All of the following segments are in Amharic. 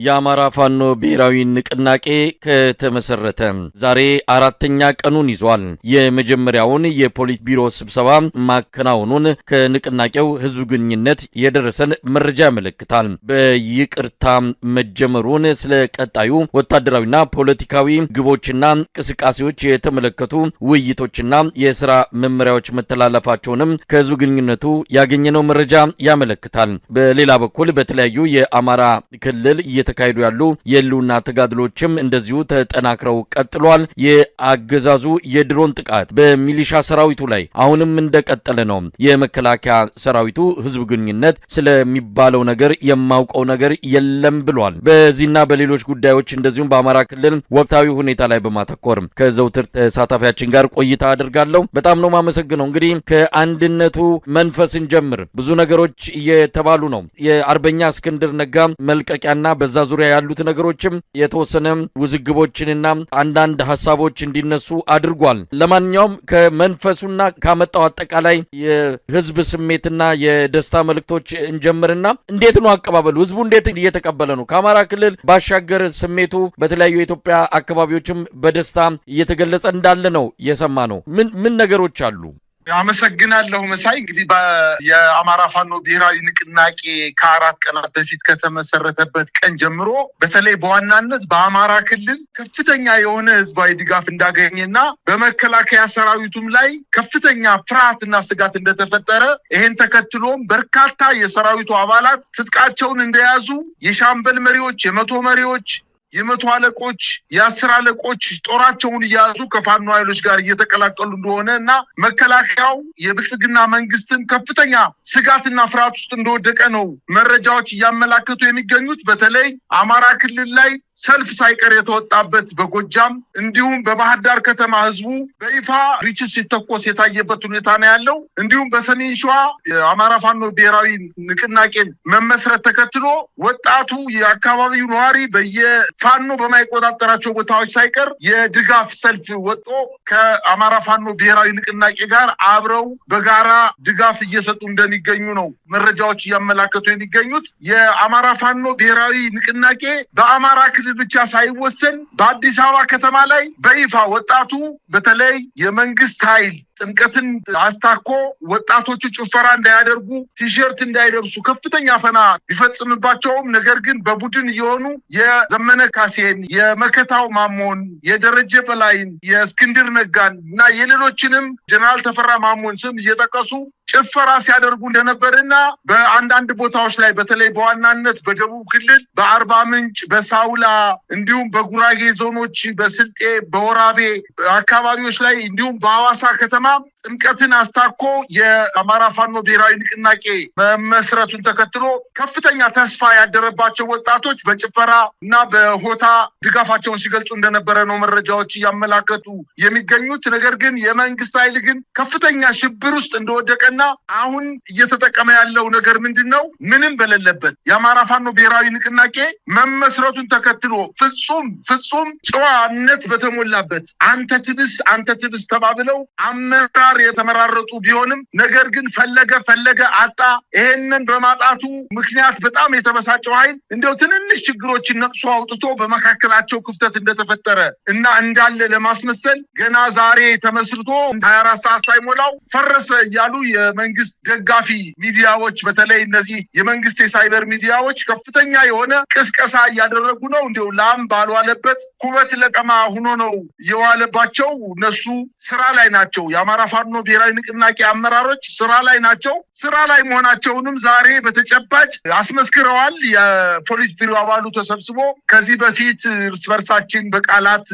የአማራ ፋኖ ብሔራዊ ንቅናቄ ከተመሰረተ ዛሬ አራተኛ ቀኑን ይዟል። የመጀመሪያውን የፖሊት ቢሮ ስብሰባ ማከናወኑን ከንቅናቄው ህዝብ ግንኙነት የደረሰን መረጃ ያመለክታል። በይቅርታ መጀመሩን ስለ ቀጣዩ ወታደራዊና ፖለቲካዊ ግቦችና እንቅስቃሴዎች የተመለከቱ ውይይቶችና የሥራ መመሪያዎች መተላለፋቸውንም ከህዝብ ግንኙነቱ ያገኘነው መረጃ ያመለክታል። በሌላ በኩል በተለያዩ የአማራ ክልል እየተካሄዱ ያሉ የህልውና ተጋድሎችም እንደዚሁ ተጠናክረው ቀጥሏል። የአገዛዙ የድሮን ጥቃት በሚሊሻ ሰራዊቱ ላይ አሁንም እንደቀጠለ ነው። የመከላከያ ሰራዊቱ ህዝብ ግንኙነት ስለሚባለው ነገር የማውቀው ነገር የለም ብሏል። በዚህና በሌሎች ጉዳዮች እንደዚሁም በአማራ ክልል ወቅታዊ ሁኔታ ላይ በማተኮር ከዘውትር ተሳታፊያችን ጋር ቆይታ አድርጋለሁ። በጣም ነው ማመሰግነው። እንግዲህ ከአንድነቱ መንፈስን ጀምር ብዙ ነገሮች እየተባሉ ነው። የአርበኛ እስክንድር ነጋ መልቀቂያና በዛ ዙሪያ ያሉት ነገሮችም የተወሰነ ውዝግቦችንና አንዳንድ ሐሳቦች እንዲነሱ አድርጓል። ለማንኛውም ከመንፈሱና ካመጣው አጠቃላይ የህዝብ ስሜትና የደስታ መልእክቶች እንጀምርና እንዴት ነው አቀባበሉ? ህዝቡ እንዴት እየተቀበለ ነው? ከአማራ ክልል ባሻገር ስሜቱ በተለያዩ የኢትዮጵያ አካባቢዎችም በደስታ እየተገለጸ እንዳለ ነው የሰማ ነው። ምን ነገሮች አሉ? አመሰግናለሁ መሳይ። እንግዲህ የአማራ ፋኖ ብሔራዊ ንቅናቄ ከ4 ቀናት በፊት ከተመሰረተበት ቀን ጀምሮ በተለይ በዋናነት በአማራ ክልል ከፍተኛ የሆነ ህዝባዊ ድጋፍ እንዳገኘና በመከላከያ ሰራዊቱም ላይ ከፍተኛ ፍርሃትና ስጋት እንደተፈጠረ ይሄን ተከትሎም በርካታ የሰራዊቱ አባላት ትጥቃቸውን እንደያዙ የሻምበል መሪዎች፣ የመቶ መሪዎች፣ የመቶ አለቆች፣ የ10 አለቆች ጦራቸውን እያያዙ ከፋኖ ኃይሎች ጋር እየተቀላቀሉ እንደሆነ እና መከላከያው የብልጽግና መንግስትን ከፍተኛ ስጋትና ፍርሃት ውስጥ እንደወደቀ ነው መረጃዎች እያመላከቱ የሚገኙት። በተለይ አማራ ክልል ላይ ሰልፍ ሳይቀር የተወጣበት በጎጃም እንዲሁም በባህር ዳር ከተማ ህዝቡ በይፋ ሪችስ ሲተኮስ የታየበት ሁኔታ ነው ያለው። እንዲሁም በሰሜን ሸዋ የአማራ ፋኖ ብሔራዊ ንቅናቄን መመስረት ተከትሎ ወጣቱ የአካባቢው ነዋሪ በየፋኖ በማይቆጣጠራቸው ቦታዎች ሳይቀር የድጋፍ ሰልፍ ወጥቶ ከአማራ ፋኖ ብሔራዊ ንቅናቄ ጋር አብረው በጋራ ድጋፍ እየሰጡ እንደሚገኙ ነው መረጃዎች እያመላከቱ የሚገኙት። የአማራ ፋኖ ብሔራዊ ንቅናቄ በአማራ ክልል ብቻ ሳይወሰን በአዲስ አበባ ከተማ ላይ በይፋ ወጣቱ በተለይ የመንግስት ኃይል ጥምቀትን አስታኮ ወጣቶቹ ጭፈራ እንዳያደርጉ፣ ቲሸርት እንዳይለብሱ ከፍተኛ ፈና ቢፈጽምባቸውም ነገር ግን በቡድን እየሆኑ የዘመነ ካሴን፣ የመከታው ማሞን፣ የደረጀ በላይን፣ የእስክንድር ነጋን እና የሌሎችንም ጀነራል ተፈራ ማሞን ስም እየጠቀሱ ጭፈራ ሲያደርጉ እንደነበርና በአንዳንድ ቦታዎች ላይ በተለይ በዋናነት በደቡብ ክልል በአርባ ምንጭ፣ በሳውላ እንዲሁም በጉራጌ ዞኖች በስልጤ፣ በወራቤ አካባቢዎች ላይ እንዲሁም በሐዋሳ ከተማ ጥምቀትን አስታኮ የአማራ ፋኖ ብሔራዊ ንቅናቄ መመስረቱን ተከትሎ ከፍተኛ ተስፋ ያደረባቸው ወጣቶች በጭፈራ እና በሆታ ድጋፋቸውን ሲገልጹ እንደነበረ ነው መረጃዎች እያመላከቱ የሚገኙት። ነገር ግን የመንግስት ኃይል ግን ከፍተኛ ሽብር ውስጥ እንደወደቀና አሁን እየተጠቀመ ያለው ነገር ምንድነው? ምንም በሌለበት የአማራ ፋኖ ብሔራዊ ንቅናቄ መመስረቱን ተከትሎ ፍጹም ጨዋነት በተሞላበት አንተ ትብስ ተባብለው አመራር የተመራረጡ ቢሆንም ነገር ግን ፈለገ አጣ። ይሄንን በማጣቱ ምክንያት በጣም የተበሳጨው ኃይል እንደው ትንንሽ ችግሮችን ነቅሶ አውጥቶ በመካከላቸው ክፍተት እንደተፈጠረ እና እንዳለ ለማስመሰል ገና ዛሬ ተመስርቶ 24 ሰዓት ሳይሞላው ፈረሰ እያሉ የመንግስት ደጋፊ ሚዲያዎች በተለይ እነዚህ የመንግስት የሳይበር ሚዲያዎች ከፍተኛ የሆነ ቅስቀሳ እያደረጉ ነው። እንደው ላም ባልዋለበት ኩበት ለቀማ ሆኖ ነው የዋለባቸው። እነሱ ስራ ላይ ናቸው። የአማራ ፋኖ ብሔራዊ ንቅናቄ አመራሮች ስራ ላይ ናቸው። ስራ ላይ መሆናቸውንም ዛሬ በተጨባጭ አስመስክረዋል። የፖሊስ ቢሮ አባሉ ተሰብስቦ ከዚህ በፊት እርስ በርሳችን በቃላት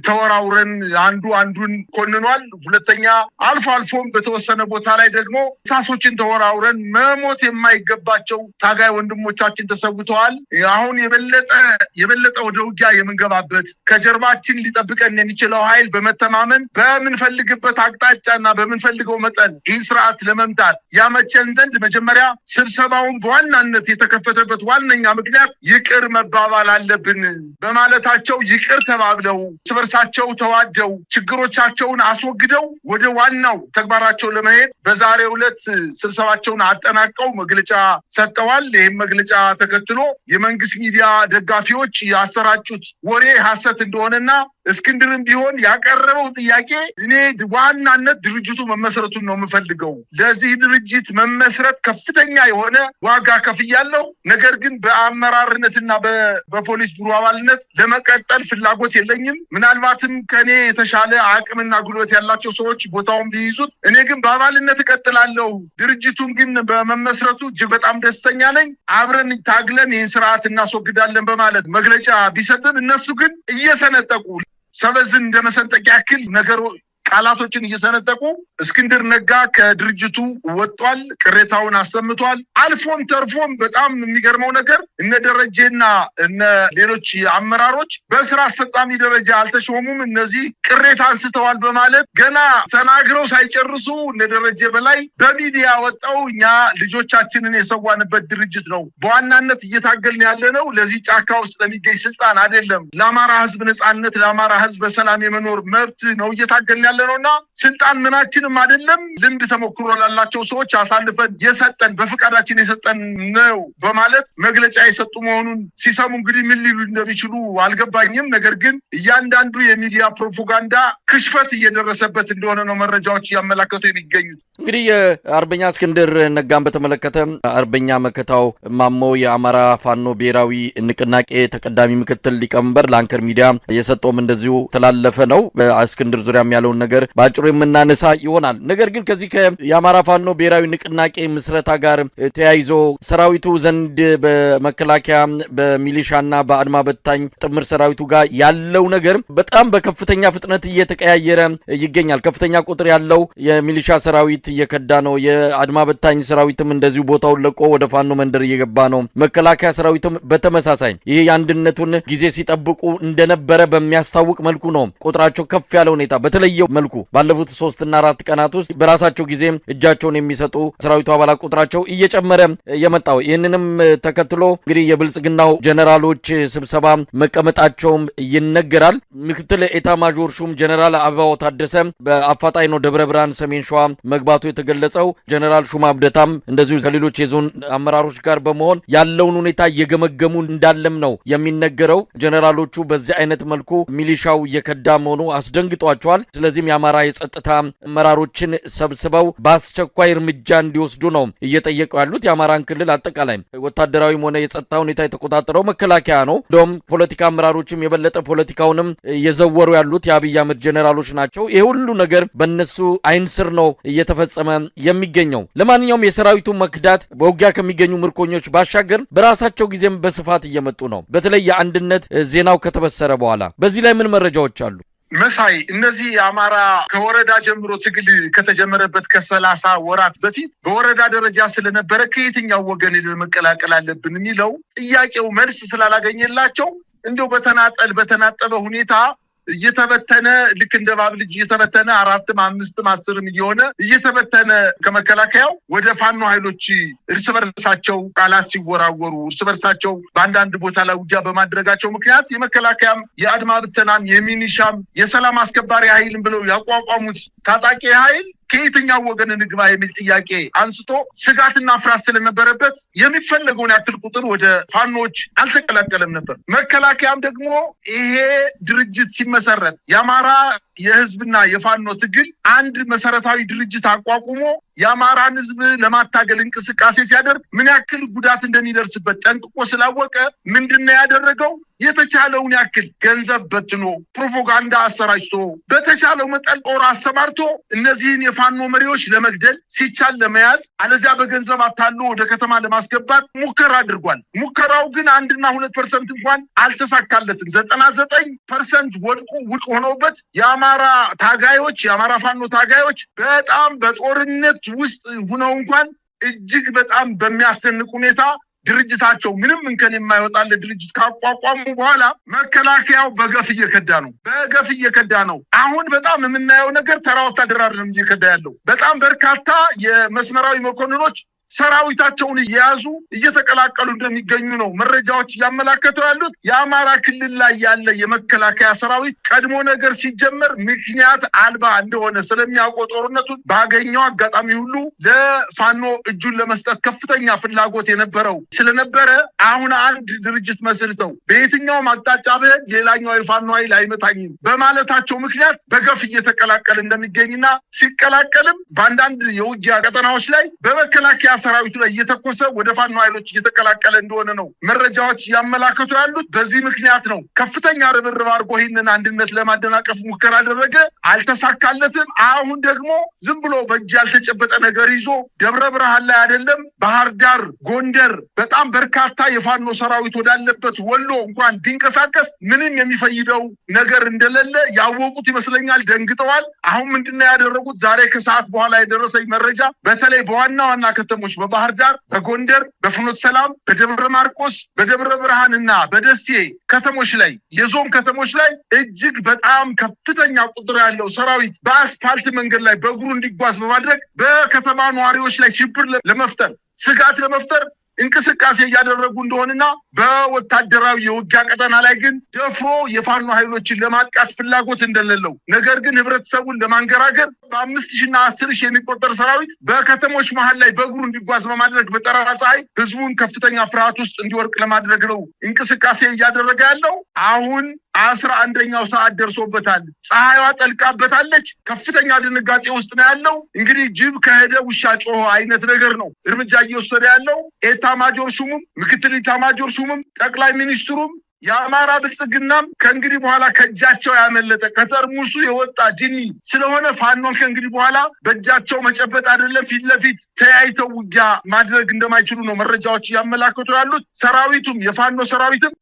ተወራውረን አንዱ አንዱን ኮንኗል። ሁለተኛ አልፎም በተወሰነ ቦታ ላይ ደግሞ ሳሶችን ተወራውረን መሞት የማይገባቸው ታጋይ ወንድሞቻችን ተሰውተዋል። አሁን የበለጠ ወደ ውጊያ የምንገባበት ከጀርባችን ሊጠብቀን የሚችለው ኃይል በመተማመን በምንፈልግበት አቅጣጫና በምንፈልገው መጠን ይህን ስርዓት ለመምታት ያመቸን ዘንድ መጀመሪያ ስብሰባውን በዋናነት የተከፈተበት ዋነኛ ምክንያት ይቅር መባባል አለብን በማለታቸው ይቅር ተባብለው ስበርሳቸው ተዋደው ችግሮቻቸውን አስወግደው ወደ ዋናው ተግባራቸው ለመሄድ በዛሬው ዕለት ስብሰባቸውን አጠናቀው መግለጫ ሰጥተዋል። ይህም መግለጫ ተከትሎ የመንግስት ሚዲያ ደጋፊዎች ያሰራጩት ወሬ ሐሰት እንደሆነና እስክንድርም ቢሆን ያቀረበው ጥያቄ እኔ ዋናነት ድርጅቱ መመስረቱን ነው የምፈልገው። ለዚህ ድርጅት መመስረት ከፍተኛ የሆነ ዋጋ ከፍያለሁ። ነገር ግን በአመራርነትና በፖሊስ ቢሮ አባልነት ለመቀጠል ፍላጎት የለኝም። ምናልባትም ከኔ የተሻለ አቅምና ጉልበት ያላቸው ሰዎች ቦታውን ቢይዙት፣ እኔ ግን በአባልነት እቀጥላለሁ። ድርጅቱን ግን በመመስረቱ እጅግ በጣም ደስተኛ ነኝ። አብረን ታግለን ይህን ስርዓት እናስወግዳለን በማለት መግለጫ ቢሰጥም እነሱ ግን እየሰነጠቁ ሰበዝን እንደመሰንጠቅ ያክል ነገሩ ቃላቶችን እየሰነጠቁ እስክንድር ነጋ ከድርጅቱ ወጥቷል፣ ቅሬታውን አሰምቷል። አልፎም ተርፎም በጣም የሚገርመው ነገር እነ ደረጀና እነ ሌሎች አመራሮች በስራ አስፈጻሚ ደረጃ አልተሾሙም፣ እነዚህ ቅሬታ አንስተዋል በማለት ገና ተናግረው ሳይጨርሱ እነ ደረጀ በላይ በሚዲያ ወጣው እኛ ልጆቻችንን የሰዋንበት ድርጅት ነው፣ በዋናነት እየታገልን ያለነው ለዚህ ጫካ ውስጥ ለሚገኝ ስልጣን አይደለም፣ ለአማራ ህዝብ ነጻነት፣ ለአማራ ህዝብ በሰላም የመኖር መብት ነው እየታገልን ያለነውና ስልጣን ምናችንም አይደለም፣ ልምድ ተሞክሮ ላላቸው ሰዎች አሳልፈን የሰጠን በፍቃዳችን የሰጠን ነው በማለት መግለጫ የሰጡ መሆኑን ሲሰሙ እንግዲህ ምን ሊሉ እንደሚችሉ አልገባኝም። ነገር ግን እያንዳንዱ የሚዲያ ፕሮፓጋንዳ ክሽፈት እየደረሰበት እንደሆነ ነው መረጃዎች እያመላከቱ የሚገኙት። እንግዲህ የአርበኛ እስክንድር ነጋን በተመለከተ አርበኛ መከታው ማሞ የአማራ ፋኖ ብሔራዊ ንቅናቄ ተቀዳሚ ምክትል ሊቀመንበር ለአንከር ሚዲያ የሰጠውም እንደዚሁ ተላለፈ ነው። በእስክንድር ዙሪያም ያለውን ነገር በአጭሩ የምናነሳ ይሆናል። ነገር ግን ከዚህ የአማራ ፋኖ ብሔራዊ ንቅናቄ ምስረታ ጋር ተያይዞ ሰራዊቱ ዘንድ በመከላከያ በሚሊሻና በአድማ በታኝ ጥምር ሰራዊቱ ጋር ያለው ነገር በጣም በከፍተኛ ፍጥነት እየተቀያየረ ይገኛል። ከፍተኛ ቁጥር ያለው የሚሊሻ ሰራዊት እየከዳ ነው። የአድማ በታኝ ሰራዊትም እንደዚሁ ቦታውን ለቆ ወደ ፋኖ መንደር እየገባ ነው። መከላከያ ሰራዊትም በተመሳሳይ ይሄ የአንድነቱን ጊዜ ሲጠብቁ እንደነበረ በሚያስታውቅ መልኩ ነው ቁጥራቸው ከፍ ያለ ሁኔታ በተለየ መልኩ ባለፉት 3 እና 4 ቀናት ውስጥ በራሳቸው ጊዜ እጃቸውን የሚሰጡ ሰራዊቱ አባላት ቁጥራቸው እየጨመረ የመጣው። ይህንንም ተከትሎ እንግዲህ የብልጽግናው ጀነራሎች ስብሰባ መቀመጣቸውም ይነገራል። ምክትል ኤታ ማጆር ሹም ጀነራል አበባው ታደሰ በአፋጣኝ ነው ደብረ ብርሃን ሰሜን ሸዋ መግባቱ የተገለጸው። ጀነራል ሹማ አብደታም እንደዚሁ ከሌሎች የዞን አመራሮች ጋር በመሆን ያለውን ሁኔታ እየገመገሙ እንዳለም ነው የሚነገረው። ጀነራሎቹ በዚህ አይነት መልኩ ሚሊሻው እየከዳ መሆኑ አስደንግጧቸዋል። ስለዚህም የአማራ የጸጥታ አመራሮችን ሰብስበው በአስቸኳይ እርምጃ እንዲወስዱ ነው እየጠየቁ ያሉት። የአማራን ክልል አጠቃላይ ወታደራዊም ሆነ የጸጥታ ሁኔታ የተቆጣጠረው መከላከያ ነው። እንደውም ፖለቲካ አመራሮችም የበለጠ ፖለቲካውንም እየዘወሩ ያሉት የአብይ አህመድ ጀነራሎች ናቸው። ይሄ ሁሉ ነገር በእነሱ አይን ስር ነው እየተፈጸመ የሚገኘው። ለማንኛውም የሰራዊቱ መክዳት በውጊያ ከሚገኙ ምርኮኞች ባሻገር በራሳቸው ጊዜም በስፋት እየመጡ ነው። በተለይ የአንድነት ዜናው ከተበሰረ በኋላ በዚህ ላይ ምን መረጃዎች አሉ? መሳይ እነዚህ የአማራ ከወረዳ ጀምሮ ትግል ከተጀመረበት ከ30 ወራት በፊት በወረዳ ደረጃ ስለነበረ ከየትኛው ወገን መቀላቀል አለብን የሚለው ጥያቄው መልስ ስላላገኘላቸው እንደው በተናጠበ ሁኔታ እየተበተነ ልክ እንደ ባብ ልጅ እየተበተነ 4ም 5ም 10ም እየሆነ እየተበተነ ከመከላከያው ወደ ፋኖ ኃይሎች እርስ በርሳቸው ቃላት ሲወራወሩ እርስ በርሳቸው በአንዳንድ ቦታ ላይ ውጊያ በማድረጋቸው ምክንያት የመከላከያም የአድማ ብተናም የሚኒሻም የሰላም አስከባሪ ኃይልም ብለው ያቋቋሙት ታጣቂ ኃይል ከየትኛው ወገን እንግባ የሚል ጥያቄ አንስቶ ስጋትና ፍርሃት ስለነበረበት የሚፈለገውን ያክል ቁጥር ወደ ፋኖች አልተቀላቀለም ነበር። መከላከያም ደግሞ ይሄ ድርጅት ሲመሰረት የአማራ የህዝብና የፋኖ ትግል አንድ መሰረታዊ ድርጅት አቋቁሞ የአማራን ህዝብ ለማታገል እንቅስቃሴ ሲያደርግ ምን ያክል ጉዳት እንደሚደርስበት ጠንቅቆ ስላወቀ ምንድነው ያደረገው? የተቻለውን ያክል ገንዘብ በትኖ ፕሮፓጋንዳ አሰራጭቶ በተቻለው መጠን ጦር አሰማርቶ እነዚህን የፋኖ መሪዎች ለመግደል ሲቻል ለመያዝ አለዚያ በገንዘብ አታሎ ወደ ከተማ ለማስገባት ሙከራ አድርጓል። ሙከራው ግን 1 እና 2% እንኳን አልተሳካለትም። 99% ውድቅ ሆኖበት የአማራ ታጋዮች የአማራ ፋኖ ታጋዮች በጣም በጦርነት ውስጥ ሆነው እንኳን እጅግ በጣም በሚያስደንቅ ሁኔታ ድርጅታቸው ምንም እንከን የማይወጣለት ድርጅት ካቋቋሙ በኋላ መከላከያው በገፍ እየከዳ ነው። አሁን በጣም የምናየው ነገር ተራ ወታደር አይደለም እየከዳ ያለው። በጣም በርካታ የመስመራዊ መኮንኖች ሰራዊታቸውን እየያዙ እየተቀላቀሉ እንደሚገኙ ነው መረጃዎች እያመላከቱ ያሉት። የአማራ ክልል ላይ ያለ የመከላከያ ሰራዊት ቀድሞ ነገር ሲጀመር ምክንያት አልባ እንደሆነ ስለሚያውቀው ጦርነቱን ባገኘው አጋጣሚ ሁሉ ለፋኖ እጁን ለመስጠት ከፍተኛ ፍላጎት የነበረው ስለነበረ አሁን አንድ ድርጅት መስርተው በየትኛውም አቅጣጫ ብሄድ ሌላኛው የፋኖ ኃይል አይመታኝም በማለታቸው ምክንያት በገፍ እየተቀላቀለ እንደሚገኝና ሲቀላቀልም በአንዳንድ የውጊያ ቀጠናዎች ላይ በመከላከያ ሰራዊቱ ላይ እየተኮሰ ወደ ፋኖ ኃይሎች እየተቀላቀለ እንደሆነ ነው መረጃዎች ያመላከቱ ያሉት። በዚህ ምክንያት ነው ከፍተኛ ርብርብ አድርጎ ይህንን አንድነት ለማደናቀፍ ሙከራ አደረገ፣ አልተሳካለትም። አሁን ደግሞ ዝም ብሎ በእጅ ያልተጨበጠ ነገር ይዞ ደብረ ብርሃን ላይ አይደለም ባህር ዳር፣ ጎንደር በጣም በርካታ የፋኖ ሰራዊት ወዳለበት ወሎ እንኳን ቢንቀሳቀስ ምንም የሚፈይደው ነገር እንደሌለ ያወቁት ይመስለኛል። ደንግጠዋል። አሁን ምንድነው ያደረጉት? ዛሬ ከሰዓት በኋላ የደረሰኝ መረጃ በተለይ በዋና ዋና ከተሞች በባህር ዳር፣ በጎንደር፣ በፍኖተ ሰላም፣ በደብረ ማርቆስ፣ በደብረ ብርሃንና በደሴ ከተሞች ላይ የዞን ከተሞች ላይ እጅግ በጣም ከፍተኛ ቁጥር ያለው ሰራዊት በአስፋልት መንገድ ላይ በእግሩ እንዲጓዝ በማድረግ በከተማ ነዋሪዎች ላይ ሽብር ለመፍጠር ስጋት ለመፍጠር እንቅስቃሴ እያደረጉ እንደሆነና በወታደራዊ የውጊያ ቀጠና ላይ ግን ደፍሮ የፋኖ ኃይሎችን ለማጥቃት ፍላጎት እንደሌለው ነገር ግን ህብረተሰቡን ለማንገራገር በ5,000 እና 10,000 የሚቆጠር ሰራዊት በከተሞች መሃል ላይ በእግሩ እንዲጓዝ በማድረግ በጠራራ ፀሐይ ህዝቡን ከፍተኛ ፍርሃት ውስጥ እንዲወርቅ ለማድረግ ነው እንቅስቃሴ እያደረገ ያለው። አሁን 11ኛው ሰዓት ደርሶበታል። ፀሐይዋ ጠልቃበታለች። ከፍተኛ ድንጋጤ ውስጥ ነው ያለው። እንግዲህ ጅብ ከሄደ ውሻ ጮኸ አይነት ነገር ነው እርምጃ እየወሰደ ያለው። ኤታማጆር ሹሙም ምክትል ኤታማጆር ሹሙም ጠቅላይ ሚኒስትሩም የአማራ ብልጽግናም ከእንግዲህ በኋላ ከእጃቸው ያመለጠ ከጠርሙሱ የወጣ ጅኒ ስለሆነ ፋኖን ከእንግዲህ በኋላ በእጃቸው መጨበጥ አይደለም ፊት ለፊት ተያይተው ውጊያ ማድረግ እንደማይችሉ ነው መረጃዎች እያመላከቱ ያሉት። ሰራዊቱም የፋኖ ሰራዊትም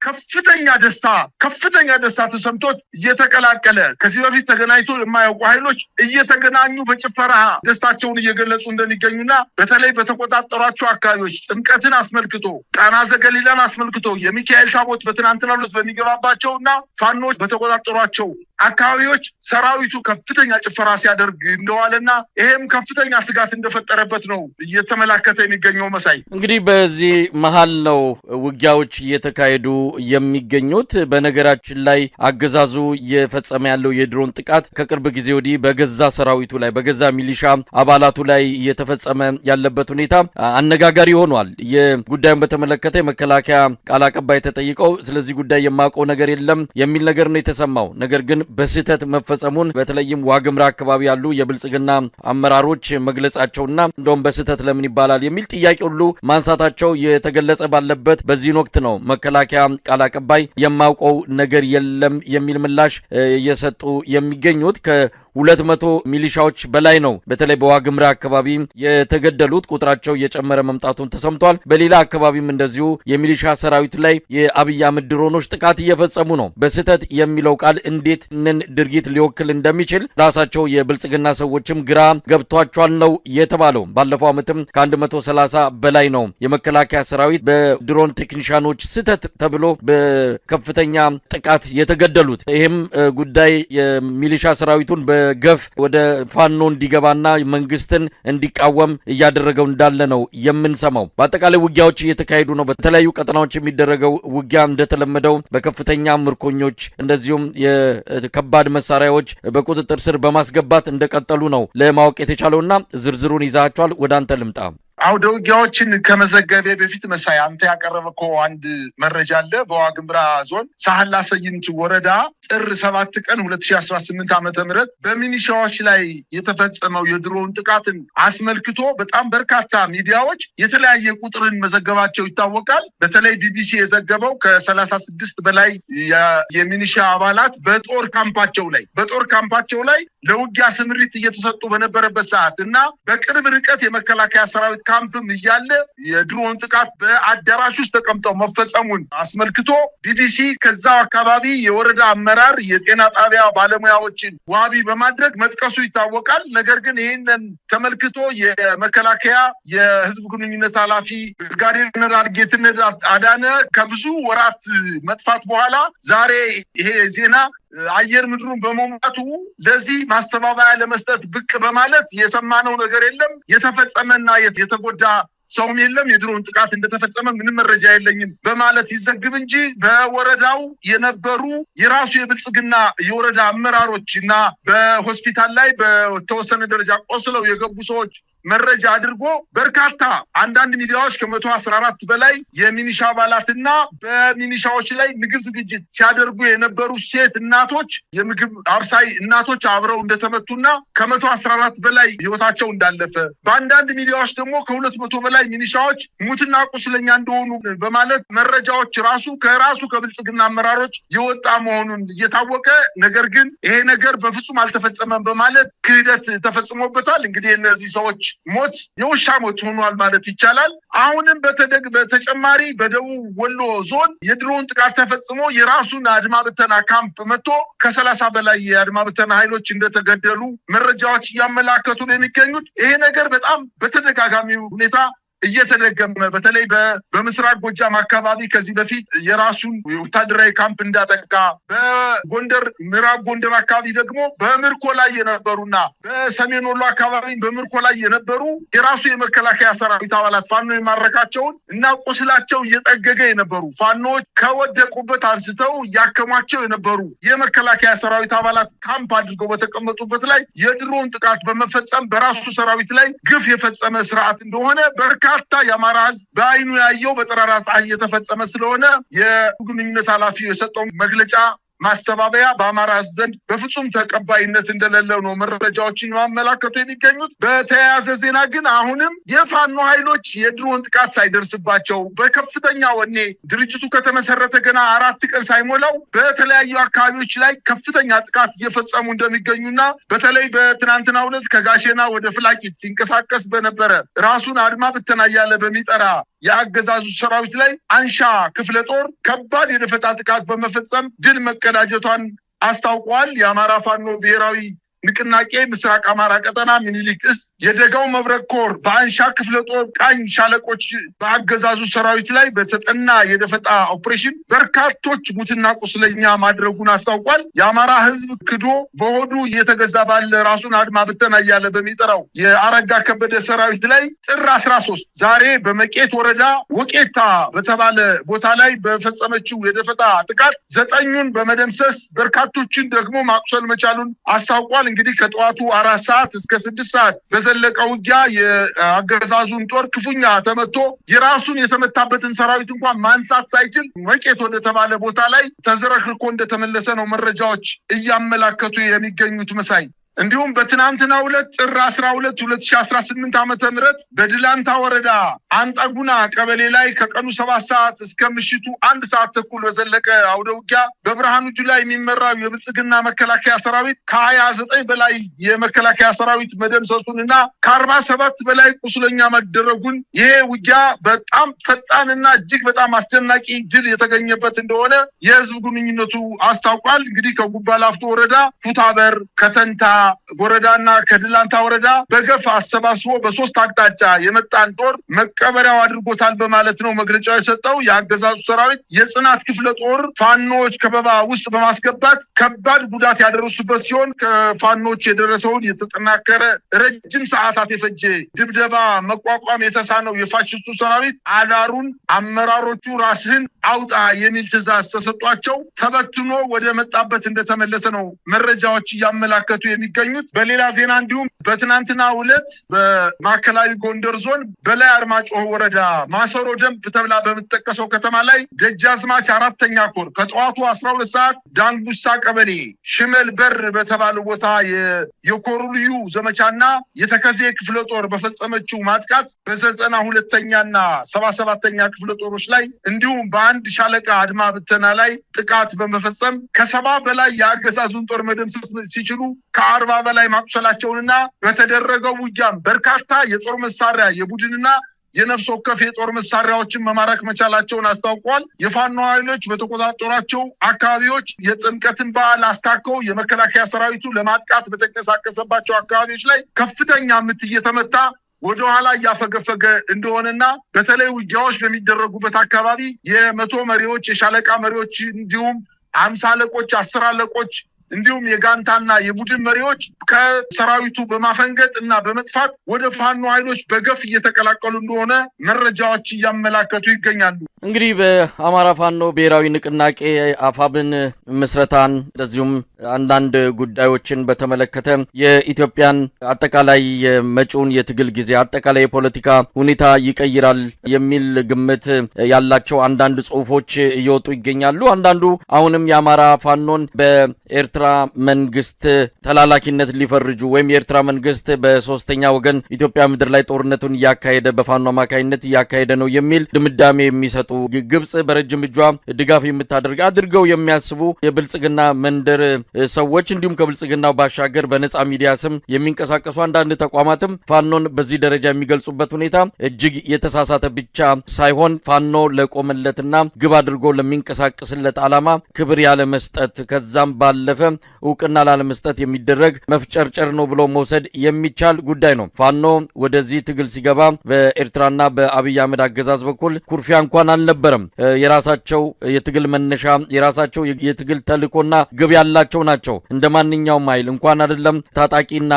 ከፍተኛ ደስታ ተሰምቶት እየተቀላቀለ ከዚህ በፊት ተገናኝቶ የማያውቁ ኃይሎች እየተገናኙ በጭፈራ ደስታቸውን እየገለጹ እንደሚገኙና በተለይ በተቆጣጠሯቸው አካባቢዎች ጥምቀትን አስመልክቶ ጣና ዘገሊላን አስመልክቶ የሚካኤል ታቦት በትናንት በሚገባባቸውና ፋኖች በተቆጣጠሯቸው አካባቢዎች ሰራዊቱ ከፍተኛ ጭፈራ ሲያደርግ እንደዋለና ይሄም ከፍተኛ ስጋት እንደፈጠረበት ነው እየተመላከተ የሚገኘው። መሳይ እንግዲህ በዚህ መሃል ነው ውጊያዎች እየተካሄዱ የሚገኙት። በነገራችን ላይ አገዛዙ እየፈጸመ ያለው የድሮን ጥቃት ከቅርብ ጊዜ ወዲህ በገዛ ሰራዊቱ ላይ በገዛ ሚሊሻ አባላቱ ላይ እየተፈጸመ ያለበት ሁኔታ አነጋጋሪ ሆኗል። የጉዳዩን በተመለከተ የመከላከያ ቃል አቀባይ ተጠይቀው ስለዚህ ጉዳይ የማውቀው ነገር የለም የሚል ነገር ነው የተሰማው። ነገር ግን በስህተት መፈጸሙን በተለይም ዋግምራ አካባቢ ያሉ የብልጽግና አመራሮች መግለጻቸውና እንደውም በስህተት ለምን ይባላል የሚል ጥያቄ ሁሉ ማንሳታቸው የተገለጸ ባለበት በዚህን ወቅት ነው መከላከያ ቃል አቀባይ የማውቀው ነገር የለም የሚል ምላሽ እየሰጡ የሚገኙት። ከ200 ሚሊሻዎች በላይ ነው በተለይ በዋግምራ አካባቢ የተገደሉት። ቁጥራቸው እየጨመረ መምጣቱን ተሰምቷል። በሌላ አካባቢም እንደዚሁ የሚሊሻ ሰራዊት ላይ የአብይ አህመድ ድሮኖች ጥቃት እየፈጸሙ ነው። በስህተት የሚለው ቃል እንዴት ንን ድርጊት ሊወክል እንደሚችል ራሳቸው የብልጽግና ሰዎችም ግራ ገብቷቸዋል ነው የተባለው። ባለፈው ዓመትም ከ130 በላይ ነው የመከላከያ ሰራዊት በድሮን ቴክኒሻኖች ስህተት ተብሎ በከፍተኛ ጥቃት የተገደሉት። ይህም ጉዳይ የሚሊሻ ሰራዊቱን በገፍ ወደ ፋኖ እንዲገባና መንግስትን እንዲቃወም እያደረገው እንዳለ ነው የምንሰማው። በአጠቃላይ ውጊያዎች እየተካሄዱ ነው። በተለያዩ ቀጠናዎች የሚደረገው ውጊያ እንደተለመደው በከፍተኛ ምርኮኞች እንደዚሁም የከባድ መሳሪያዎች በቁጥጥር ስር በማስገባት እንደቀጠሉ ነው ለማወቅ የተቻለውና ዝርዝሩን ይዛቸዋል። ወደ አንተ ልምጣ። አውደ ውጊያዎችን ከመዘገቤ በፊት መሳይ አንተ ያቀረበው አንድ መረጃ አለ። በዋግምራ ዞን ሳህላ ሰይንት ወረዳ ጥር 7 ቀን 2018 ዓ.ም በሚኒሻዎች ላይ የተፈጸመው የድሮን ጥቃትን አስመልክቶ በጣም በርካታ ሚዲያዎች የተለያየ ቁጥርን መዘገባቸው ይታወቃል። በተለይ ቢቢሲ የዘገበው ከ36 በላይ የሚኒሻ አባላት በጦር ካምፓቸው ላይ ለውጊያ ስምሪት እየተሰጡ በነበረበት ሰዓት እና በቅርብ ርቀት የመከላከያ ሰራዊት ካምፕም እያለ የድሮን ጥቃት በአዳራሽ ውስጥ ተቀምጠው መፈጸሙን አስመልክቶ ቢቢሲ ከዛው አካባቢ የወረዳ አመራር የጤና ጣቢያ ባለሙያዎችን ዋቢ በማድረግ መጥቀሱ ይታወቃል። ነገር ግን ይህንን ተመልክቶ የመከላከያ የህዝብ ግንኙነት ኃላፊ ብርጋዴር ጀነራል ጌትነት አዳነ ከብዙ ወራት መጥፋት በኋላ ዛሬ ይሄ ዜና አየር ምድሩን በመሙላቱ ለዚህ ማስተባበያ ለመስጠት ብቅ በማለት የሰማነው ነገር የለም። የተፈጸመና የተጎዳ ሰውም የለም። የድሮን ጥቃት እንደተፈጸመ ምንም መረጃ የለኝም በማለት ይዘግብ እንጂ በወረዳው የነበሩ የራሱ የብልጽግና የወረዳ አመራሮች እና በሆስፒታል ላይ በተወሰነ ደረጃ ቆስለው የገቡ ሰዎች መረጃ አድርጎ በርካታ አንዳንድ ሚዲያዎች ከ114 በላይ የሚኒሻ አባላትና በሚኒሻዎች ላይ ምግብ ዝግጅት ሲያደርጉ የነበሩ ሴት እናቶች የምግብ አብሳይ እናቶች አብረው እንደተመቱና ከ114 በላይ ህይወታቸው እንዳለፈ በአንዳንድ ሚዲያዎች ደግሞ ከ200 በላይ ሚኒሻዎች ሙትና ቁስለኛ እንደሆኑ በማለት መረጃዎች ከራሱ ከብልጽግና አመራሮች የወጣ መሆኑን እየታወቀ ነገር ግን ይሄ ነገር በፍጹም አልተፈጸመም በማለት ክህደት ተፈጽሞበታል። እንግዲህ እነዚህ ሰዎች ሞት የውሻ ሞት ሆኗል ማለት ይቻላል። አሁንም በተጨማሪ በደቡብ ወሎ ዞን የድሮን ጥቃት ተፈጽሞ የራሱን አድማ ብተና ካምፕ መጥቶ ከ30 በላይ የአድማ ብተና ኃይሎች እንደተገደሉ መረጃዎች እያመላከቱ ነው የሚገኙት። ይሄ ነገር በጣም በተደጋጋሚ ሁኔታ እየተደገመ በተለይ በምስራቅ ጎጃም አካባቢ ከዚህ በፊት የራሱን ወታደራዊ ካምፕ እንዳጠቃ በጎንደር ምዕራብ ጎንደር አካባቢ ደግሞ በምርኮ ላይ የነበሩና በሰሜን ወሎ አካባቢ በምርኮ ላይ የነበሩ የራሱ የመከላከያ ሰራዊት አባላት ፋኖ የማረካቸውን እና ቁስላቸው እየጠገገ የነበሩ ፋኖች ከወደቁበት አንስተው ያከሟቸው የነበሩ የመከላከያ ሰራዊት አባላት ካምፕ አድርገው በተቀመጡበት ላይ የድሮን ጥቃት በመፈጸም በራሱ ሰራዊት ላይ ግፍ የፈጸመ ስርዓት እንደሆነ በርካታ የአማራ ህዝብ በአይኑ ያየው በጠራራ ፀሐይ የተፈጸመ ስለሆነ የግንኙነት ኃላፊው የሰጠው መግለጫ ማስተባበያ በአማራ ህዝብ ዘንድ በፍጹም ተቀባይነት እንደሌለው ነው መረጃዎችን ማመላከቱ የሚገኙት። በተያያዘ ዜና ግን አሁንም የፋኖ ኃይሎች የድሮን ጥቃት ሳይደርስባቸው በከፍተኛ ወኔ ድርጅቱ ከተመሰረተ ገና 4 ቀን ሳይሞላው በተለያዩ አካባቢዎች ላይ ከፍተኛ ጥቃት እየፈጸሙ እንደሚገኙና በተለይ በትናንትናው ዕለት ከጋሼና ወደ ፍላቂት ሲንቀሳቀስ በነበረ ራሱን አድማ ብተና እያለ በሚጠራ የአገዛዙ ሰራዊት ላይ አንሻ ክፍለ ጦር ከባድ የደፈጣ ጥቃት በመፈጸም ድል መቀዳጀቷን አስታውቋል። የአማራ ፋኖ ብሔራዊ ንቅናቄ ምስራቅ አማራ ቀጠና ሚኒሊክ እዝ የደጋው መብረቅ ኮር በአንሻ ክፍለ ጦር ቃኝ ሻለቆች በአገዛዙ ሰራዊት ላይ በተጠና የደፈጣ ኦፕሬሽን በርካቶች ሙትና ቁስለኛ ማድረጉን አስታውቋል። የአማራ ህዝብ ክዶ በሆዱ እየተገዛ ባለ ራሱን አድማ ብተና እያለ በሚጠራው የአረጋ ከበደ ሰራዊት ላይ ጥር 13 ዛሬ በመቄት ወረዳ ወቄታ በተባለ ቦታ ላይ በፈጸመችው የደፈጣ ጥቃት 9ኙን በመደምሰስ በርካቶችን ደግሞ ማቁሰል መቻሉን አስታውቋል። እንግዲህ ከጠዋቱ 4 ሰዓት እስከ 6 ሰዓት በዘለቀው ውጊያ የአገዛዙን ጦር ክፉኛ ተመቶ የራሱን የተመታበትን ሰራዊት እንኳን ማንሳት ሳይችል መቄት ወደ ተባለ ቦታ ላይ ተዝረክርኮ እንደተመለሰ ነው መረጃዎች እያመላከቱ የሚገኙት መሳይ። እንዲሁም በትናንትናው ዕለት ጥር 12 2018 ዓመተ ምህረት በድላንታ ወረዳ አንጣጉና ቀበሌ ላይ ከቀኑ 7 ሰዓት እስከ ምሽቱ 1 ሰዓት ተኩል በዘለቀ አውደ ውጊያ በብርሃኑ ጁላ የሚመራው የብልጽግና መከላከያ ሰራዊት ከ29 በላይ የመከላከያ ሰራዊት መደምሰሱንና ከ47 በላይ ቁስለኛ መደረጉን ይሄ ውጊያ በጣም ፈጣንና እጅግ በጣም አስደናቂ ድል የተገኘበት እንደሆነ የህዝብ ግንኙነቱ አስታውቋል። እንግዲህ ከጉባ ላፍቶ ወረዳ ፉታበር ከተንታ ወረዳና ከድላንታ ወረዳ በገፍ አሰባስቦ በ3 አቅጣጫ የመጣን ጦር መቀበሪያው አድርጎታል በማለት ነው መግለጫው የሰጠው። የአገዛዙ ሰራዊት የጽናት ክፍለ ጦር ፋኖች ከበባ ውስጥ በማስገባት ከባድ ጉዳት ያደረሱበት ሲሆን ከፋኖች የደረሰውን የተጠናከረ ረጅም ሰዓታት የፈጀ ድብደባ መቋቋም የተሳነው የፋሽስቱ ሰራዊት አዳሩን አመራሮቹ ራስህን አውጣ የሚል ትዕዛዝ ተሰጧቸው ተበትኖ ወደ መጣበት እንደተመለሰ ነው መረጃዎች እያመላከቱ የሚገኙት። በሌላ ዜና እንዲሁም በትናንትናው ዕለት በማዕከላዊ ጎንደር ዞን በላይ አርማጭሆ ወረዳ ማሰሮ ደንብ ተብላ በምትጠቀሰው ከተማ ላይ ደጃዝማች 4ኛ ኮር ከጠዋቱ 12 ሰዓት ዳንጉሳ ቀበሌ ሽመል በር በተባለ ቦታ የኮሩ ልዩ ዘመቻና የተከዜ ክፍለ ጦር በፈጸመችው ማጥቃት በ92ኛና 77ኛ ክፍለ ጦሮች ላይ እንዲሁም በአንድ ሻለቃ አድማ ብተና ላይ ጥቃት በመፈጸም ከ70 በላይ የአገዛዙን ጦር መደምሰስ ሲችሉ ከ40 ከ40 በላይ ማቁሰላቸውንና በተደረገው ውጊያም በርካታ የጦር መሳሪያ የቡድንና የነፍስ ወከፍ የጦር መሳሪያዎችን መማረክ መቻላቸውን አስታውቋል። የፋኖ ኃይሎች በተቆጣጠሯቸው አካባቢዎች የጥምቀትን በዓል አስታከው የመከላከያ ሰራዊቱ ለማጥቃት በተንቀሳቀሰባቸው አካባቢዎች ላይ ከፍተኛ ምት እየተመታ ወደ ኋላ እያፈገፈገ እንደሆነና በተለይ ውጊያዎች በሚደረጉበት አካባቢ የመቶ መሪዎች የሻለቃ መሪዎች እንዲሁም 50 አለቆች 10 አለቆች እንዲሁም የጋንታና የቡድን መሪዎች ከሰራዊቱ በማፈንገጥ እና በመጥፋት ወደ ፋኖ ኃይሎች በገፍ እየተቀላቀሉ እንደሆነ መረጃዎች እያመላከቱ ይገኛሉ። እንግዲህ በአማራ ፋኖ ብሔራዊ ንቅናቄ አፋብን ምስረታን እንደዚሁም አንዳንድ ጉዳዮችን በተመለከተ የኢትዮጵያን አጠቃላይ የመጪውን የትግል ጊዜ አጠቃላይ የፖለቲካ ሁኔታ ይቀይራል የሚል ግምት ያላቸው አንዳንድ ጽሁፎች እየወጡ ይገኛሉ። አንዳንዱ አሁንም የአማራ ፋኖን በኤርትራ መንግስት ተላላኪነት ሊፈርጁ ወይም የኤርትራ መንግስት በሶስተኛ ወገን ኢትዮጵያ ምድር ላይ ጦርነቱን እያካሄደ በፋኖ አማካይነት እያካሄደ ነው የሚል ድምዳሜ የሚሰጡ ግብጽ በረጅም እጇ ድጋፍ የምታደርግ አድርገው የሚያስቡ የብልጽግና መንደር ሰዎች እንዲሁም ከብልጽግናው ባሻገር በነጻ ሚዲያ ስም የሚንቀሳቀሱ አንዳንድ ተቋማትም ፋኖን በዚህ ደረጃ የሚገልጹበት ሁኔታ እጅግ የተሳሳተ ብቻ ሳይሆን ፋኖ ለቆመለትና ግብ አድርጎ ለሚንቀሳቀስለት ዓላማ ክብር ያለ መስጠት ከዛም ባለፈ እውቅና ላለመስጠት የሚደረግ መፍጨርጨር ነው ብሎ መውሰድ የሚቻል ጉዳይ ነው። ፋኖ ወደዚህ ትግል ሲገባ በኤርትራና በአብይ አህመድ አገዛዝ በኩል ኩርፊያ እንኳን አልነበረም። የራሳቸው የትግል መነሻ የራሳቸው የትግል ተልእኮና ግብ ያላቸው ናቸው። እንደ ማንኛውም ኃይል እንኳን አይደለም ታጣቂና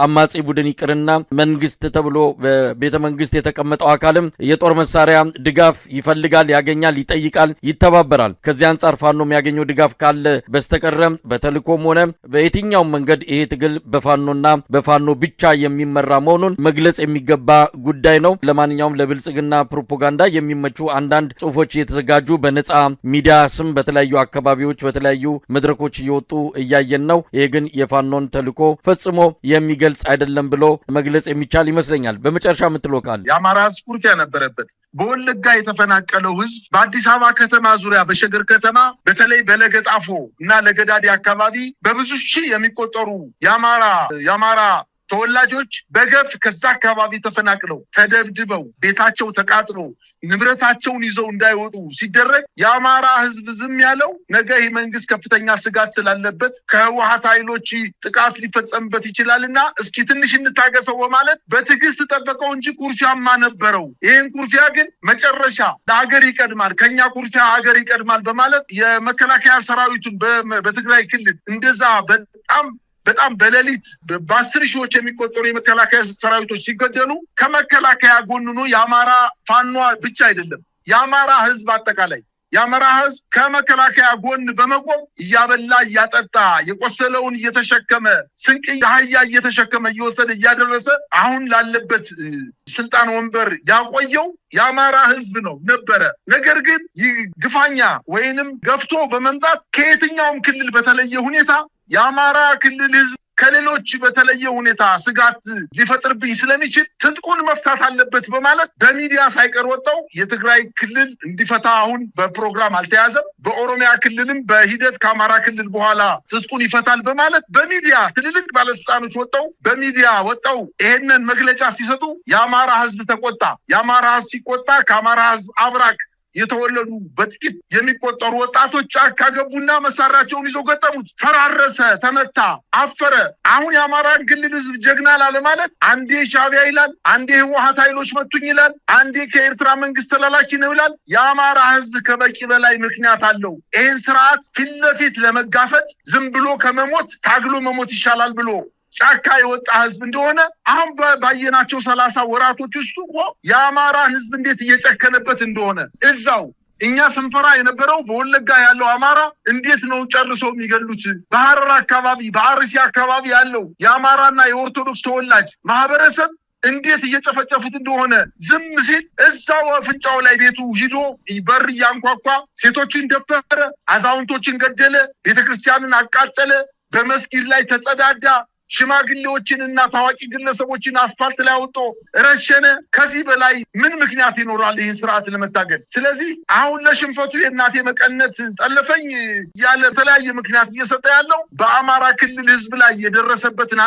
አማጺ ቡድን ይቅርና መንግስት ተብሎ በቤተ መንግስት የተቀመጠው አካልም የጦር መሳሪያ ድጋፍ ይፈልጋል፣ ያገኛል፣ ይጠይቃል፣ ይተባበራል። ከዚህ አንጻር ፋኖ የሚያገኘው ድጋፍ ካለ በስተቀረ በተልእኮም ሆነ በየትኛው መንገድ ይሄ ትግል በፋኖና በፋኖ ብቻ የሚመራ መሆኑን መግለጽ የሚገባ ጉዳይ ነው። ለማንኛውም ለብልጽግና ፕሮፓጋንዳ የሚመቹ አንዳንድ ጽሁፎች እየተዘጋጁ በነጻ ሚዲያ ስም በተለያዩ አካባቢዎች በተለያዩ መድረኮች እየወጡ እያየን ነው። ይሄ ግን የፋኖን ተልእኮ ፈጽሞ የሚገልጽ አይደለም ብሎ መግለጽ የሚቻል ይመስለኛል። በመጨረሻ የምትለው ካለ የአማራ ህዝብ ኩርፊያ ነበረበት። በወለጋ የተፈናቀለው ህዝብ በአዲስ አበባ ከተማ ዙሪያ በሸገር ከተማ በተለይ በለገጣፎ እና ለገዳዲ አካባቢ በብዙ ሺህ የሚቆጠሩ የአማራ ተወላጆች በገፍ ከዛ አካባቢ ተፈናቅለው ተደብድበው ቤታቸው ተቃጥሎ ንብረታቸውን ይዘው እንዳይወጡ ሲደረግ የአማራ ህዝብ ዝም ያለው ነገ ይህ መንግስት ከፍተኛ ስጋት ስላለበት ከህወሓት ኃይሎች ጥቃት ሊፈጸምበት ይችላልና እስኪ ትንሽ እንታገሰው በማለት በትዕግስት ተጠበቀው እንጂ ኩርፊያማ ነበረው። ይህን ኩርፊያ ግን መጨረሻ ለሀገር ይቀድማል፣ ከኛ ኩርፊያ ሀገር ይቀድማል በማለት የመከላከያ ሰራዊቱን በትግራይ ክልል እንደዛ በጣም በሌሊት በ10 ሺዎች የሚቆጠሩ የመከላከያ ሰራዊቶች ሲገደሉ ከመከላከያ ጎን ነው የአማራ ፋኖ ብቻ አይደለም፣ የአማራ ህዝብ አጠቃላይ የአማራ ህዝብ ከመከላከያ ጎን በመቆም እያበላ እያጠጣ የቆሰለውን እየተሸከመ ስንቅ አህያ እየተሸከመ እየወሰደ እያደረሰ አሁን ላለበት ስልጣን ወንበር ያቆየው የአማራ ህዝብ ነው ነበረ። ነገር ግን ግፋኛ ወይንም ገፍቶ በመምጣት ከየትኛውም ክልል በተለየ ሁኔታ የአማራ ክልል ህዝብ ከሌሎች በተለየ ሁኔታ ስጋት ሊፈጥርብኝ ስለሚችል ትጥቁን መፍታት አለበት በማለት በሚዲያ ሳይቀር ወጣው የትግራይ ክልል እንዲፈታ አሁን በፕሮግራም አልተያዘም። በኦሮሚያ ክልልም በሂደት ከአማራ ክልል በኋላ ትጥቁን ይፈታል በማለት በሚዲያ ትልልቅ ባለስልጣኖች ወጣው ይሄንን መግለጫ ሲሰጡ የአማራ ህዝብ ተቆጣ። የአማራ ህዝብ ሲቆጣ ከአማራ ህዝብ አብራክ የተወለዱ በጥቂት የሚቆጠሩ ወጣቶች ጫካ ገቡና መሳሪያቸውን ይዘው ገጠሙት። ፈራረሰ፣ ተመታ፣ አፈረ። አሁን የአማራን ክልል ህዝብ ጀግና ላለማለት አንዴ ሻዕቢያ ይላል፣ አንዴ ህወሓት ኃይሎች መቱኝ ይላል፣ አንዴ ከኤርትራ መንግስት ተላላኪ ነው ይላል። የአማራ ህዝብ ከበቂ በላይ ምክንያት አለው። ይህን ስርዓት ፊት ለፊት ለመጋፈጥ ዝም ብሎ ከመሞት ታግሎ መሞት ይሻላል ብሎ ጫካ የወጣ ህዝብ እንደሆነ አሁን ባየናቸው 30 ወራቶች ውስጥ የአማራን ህዝብ እንዴት እየጨከነበት እንደሆነ እዛው እኛ ስንፈራ የነበረው በወለጋ ያለው አማራ እንዴት ነው ጨርሰው የሚገሉት? በሐረር አካባቢ በአርሲ አካባቢ ያለው የአማራና የኦርቶዶክስ ተወላጅ ማህበረሰብ እንዴት እየጨፈጨፉት እንደሆነ ዝም ሲል እዛው ፍንጫው ላይ ቤቱ ሂዶ በር እያንኳኳ ሴቶችን ደፈረ፣ አዛውንቶችን ገደለ፣ ቤተክርስቲያንን አቃጠለ፣ በመስጊድ ላይ ተጸዳዳ፣ ሽማግሌዎችንና ታዋቂ ግለሰቦችን አስፋልት ላይ አውጥቶ ረሸነ። ከዚህ በላይ ምን ምክንያት ይኖራል ይህን ስርዓት ለመታገል? ስለዚህ አሁን ለሽንፈቱ የእናቴ መቀነት ጠለፈኝ ያለ የተለያየ ምክንያት እየሰጠ ያለው በአማራ ክልል ህዝብ ላይ የደረሰበትን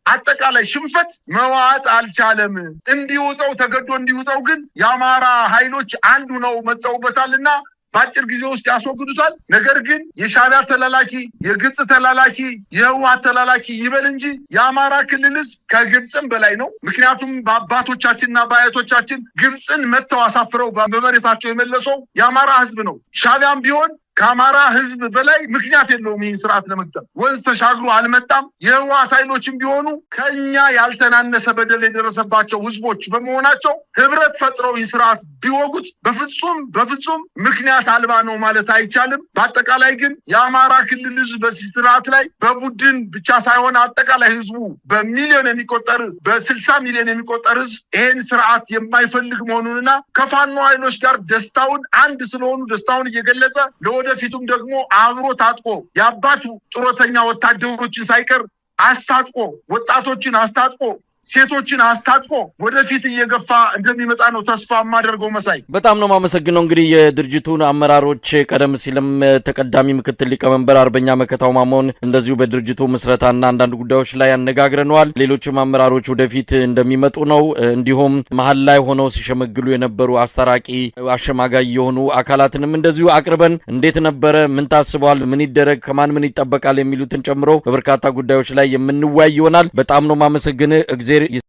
አጠቃላይ ሽንፈት መዋጥ አልቻለም። እንዲውጠው ተገዶ እንዲውጠው ግን የአማራ ኃይሎች አንዱ ነው መጠውበታልና በአጭር ጊዜ ውስጥ ያስወግዱታል። ነገር ግን የሻዕቢያ ተላላኪ፣ የግብጽ ተላላኪ፣ የህወሓት ተላላኪ ይበል እንጂ የአማራ ክልል ህዝብ ከግብጽም በላይ ነው። ምክንያቱም በአባቶቻችንና በአያቶቻችን ግብጽን መተው አሳፍረው በመሬታቸው የመለሰው የአማራ ህዝብ ነው። ሻዕቢያም ቢሆን ከአማራ ህዝብ በላይ ምክንያት የለውም ይህን ስርዓት ለመግጠም። ወንዝ ተሻግሮ አልመጣም። የህወሓት ኃይሎችም ቢሆኑ ከኛ ያልተናነሰ በደል የደረሰባቸው ህዝቦች በመሆናቸው ህብረት ፈጥረው ይህን ስርዓት ቢወጉት በፍጹም ምክንያት አልባ ነው ማለት አይቻልም። በአጠቃላይ ግን የአማራ ክልል ህዝብ በዚህ ስርዓት ላይ በቡድን ብቻ ሳይሆን አጠቃላይ ህዝቡ በ60 ሚሊዮን የሚቆጠር ህዝብ ይህን ስርዓት የማይፈልግ መሆኑንና ከፋኖ ኃይሎች ጋር ደስታውን አንድ ስለሆኑ ደስታውን እየገለጸ ወደፊቱም ደግሞ አብሮ ታጥቆ የአባቱ ጡረተኛ ወታደሮችን ሳይቀር አስታጥቆ ወጣቶችን አስታጥቆ ሴቶችን አስታጥቆ ወደፊት እየገፋ እንደሚመጣ ነው ተስፋ የማደርገው። መሳይ በጣም ነው የማመሰግነው። እንግዲህ የድርጅቱን አመራሮች ቀደም ሲልም ተቀዳሚ ምክትል ሊቀመንበር አርበኛ መከታው ማሞን እንደዚሁ በድርጅቱ ምስረታና አንዳንድ ጉዳዮች ላይ ያነጋግረነዋል። ሌሎችም አመራሮች ወደፊት እንደሚመጡ ነው። እንዲሁም መሀል ላይ ሆነው ሲሸመግሉ የነበሩ አስታራቂ አሸማጋይ የሆኑ አካላትንም እንደዚሁ አቅርበን እንዴት ነበረ፣ ምን ታስበዋል፣ ምን ይደረግ፣ ከማን ምን ይጠበቃል የሚሉትን ጨምሮ በበርካታ ጉዳዮች ላይ የምንወያይ ይሆናል። በጣም ነው የማመሰግነው።